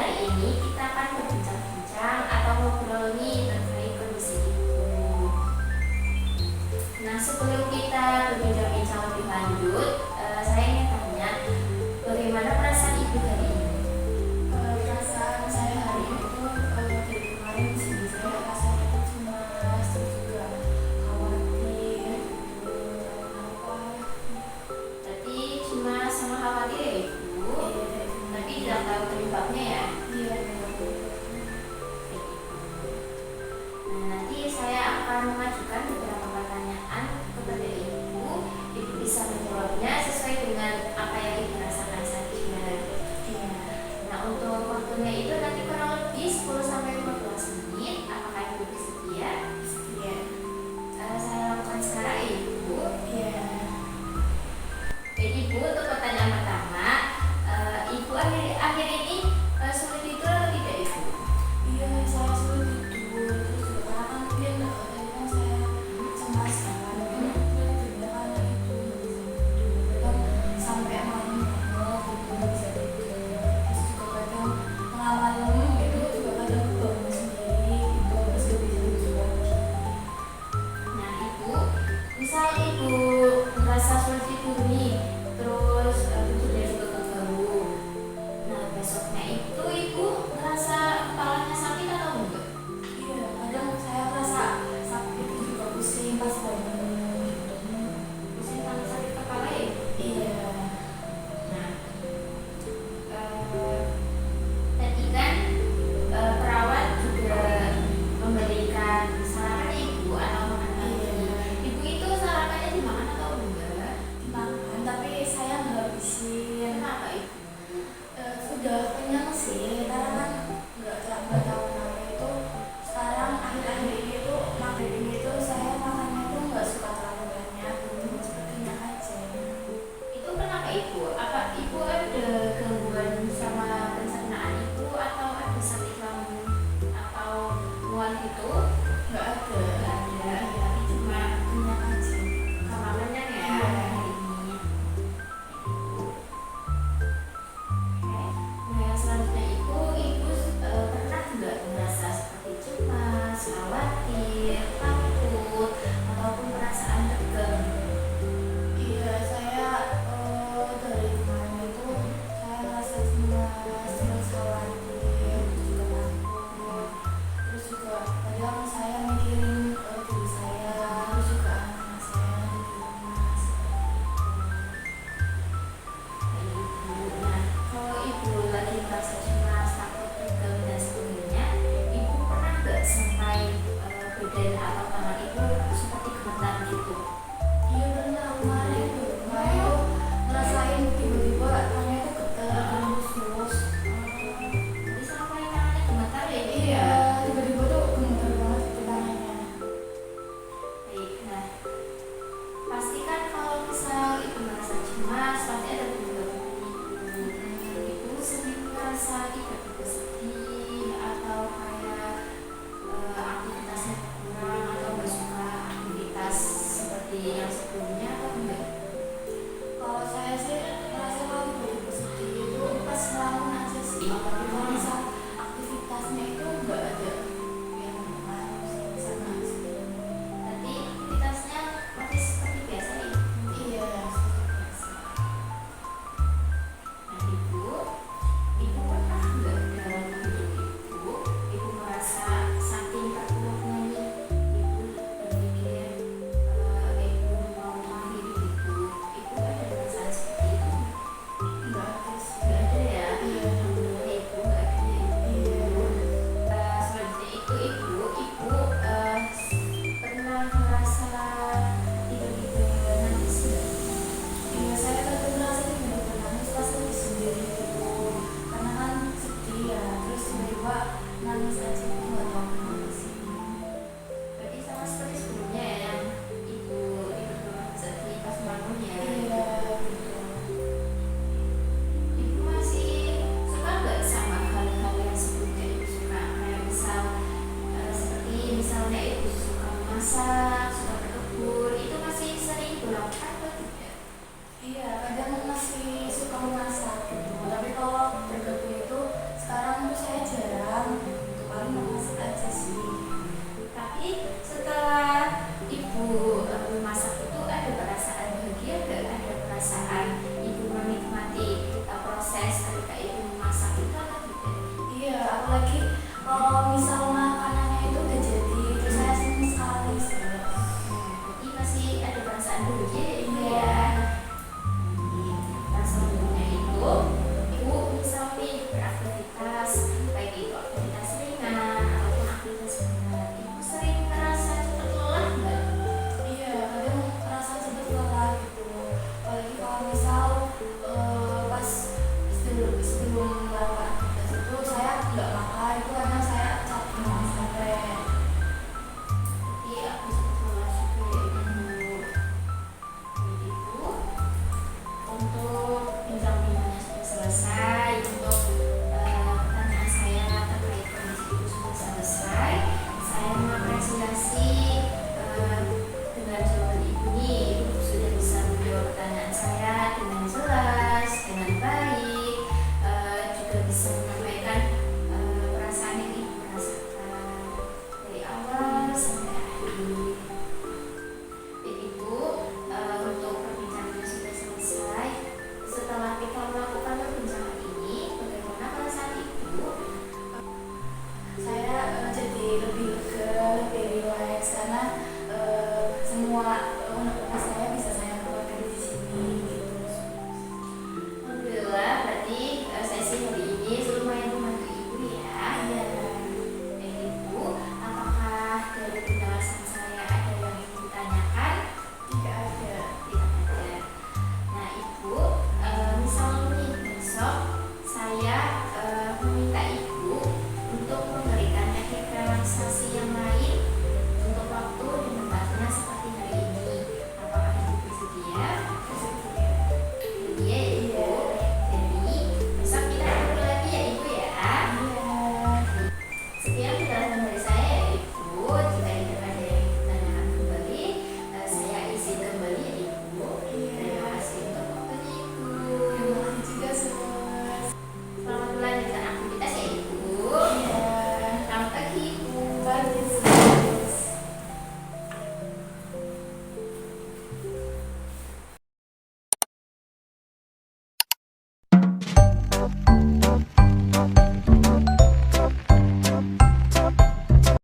hari ini kita akan berbincang-bincang atau ngobrol nih terkait kondisi ibu. Nah, sebelum kita berbincang-bincang lebih lanjut, saya ingin tanya, bagaimana perasaan ibu hari ini? Perasaan saya hari ini tuh dari kemarin sih saya rasanya tuh cemas terus juga khawatir gitu kenapa. Berarti cemas sama khawatir ya ibu? Iya, Tapi tidak tahu penyebabnya ya? iya. Nah, nanti saya akan mengajukan beberapa pertanyaan kepada ibu. Ibu bisa menjawabnya sesuai dengan apa yang ibu rasakan saat ini. Iya. Nah, untuk waktunya itu nanti kurang lebih 10 sampai 15 menit. Apakah ibu bersedia? Iya. Saya lakukan sekarang ya, ibu. Iya. Oke, ibu, untuk pertanyaan pertama, ibu akhir ini sulit tidur atau tidak ibu? Iya, saya sulit tidur terus juga karena kan mungkin tadi kan saya cemas kan mungkin tidurnya karena itu nggak bisa tidur kadang sampai malam banget gitu nggak bisa tidur terus juga kadang tengah malam itu juga kadang bangun sendiri gitu terus nggak bisa tidur lagi. Nah, ibu, misal ibu merasa sulit tidur nih, terus tidurnya juga keganggu. Nah, besoknya itu ibu merasa kepalanya sakit atau enggak? Iya, kadang saya merasa sakit itu juga pusing pas bangun gitu. Pusing sama sakit kepala ya? Iya. Nah, tadi kan perawat juga memberikan sarapan ibu atau makan pagi. Iya. Ibu itu sarapannya dimakan atau enggak? Dimakan tapi saya nggak habisin. Kenapa ibu? Sudah kenyang sih karena kan nggak tahu kenapa itu sekarang akhir-akhir ini tuh maghrib ini tuh saya makannya tuh nggak suka terlalu banyak gitu cepet kenyang aja. Itu kenapa ibu? Apa ibu ada gangguan sama pencernaan ibu atau ada sakit lambung atau mual gitu? Nggak ada. Enggak ada, tapi cuma Kenyang aja. karena kenyang ya Iya. hari ini. Oke. Nah, yang selanjutnya ibu pernah nggak merasa seperti cemas, khawatir, takut, ataupun perasaan tegang? Iya, saya dari kemarin itu saya merasa cemas, terus khawatir, terus juga takut, terus juga kadang saya mikirin diri saya, terus juga anak-anak saya di rumah seperti itu. Nah, kalau ibu lagi merasa cemas, takut, tegang, dan sebagainya, ibu pernah nggak sampai badan atau tangan ibu seperti gemetar gitu? Iya benar kemarin tuh ngerasain tiba-tiba tangannya tuh getar, terus Jadi sampai tangannya gemetar ya ibu iya ya? tiba-tiba tuh gemetar banget itu tangannya. Baik, nah pastikan kalau misal ibu merasa cemas, pasti ada penyebab ibu. Ibu sering merasa tiba-tiba sedih atau kayak aktivitasnya kurang atau apalagi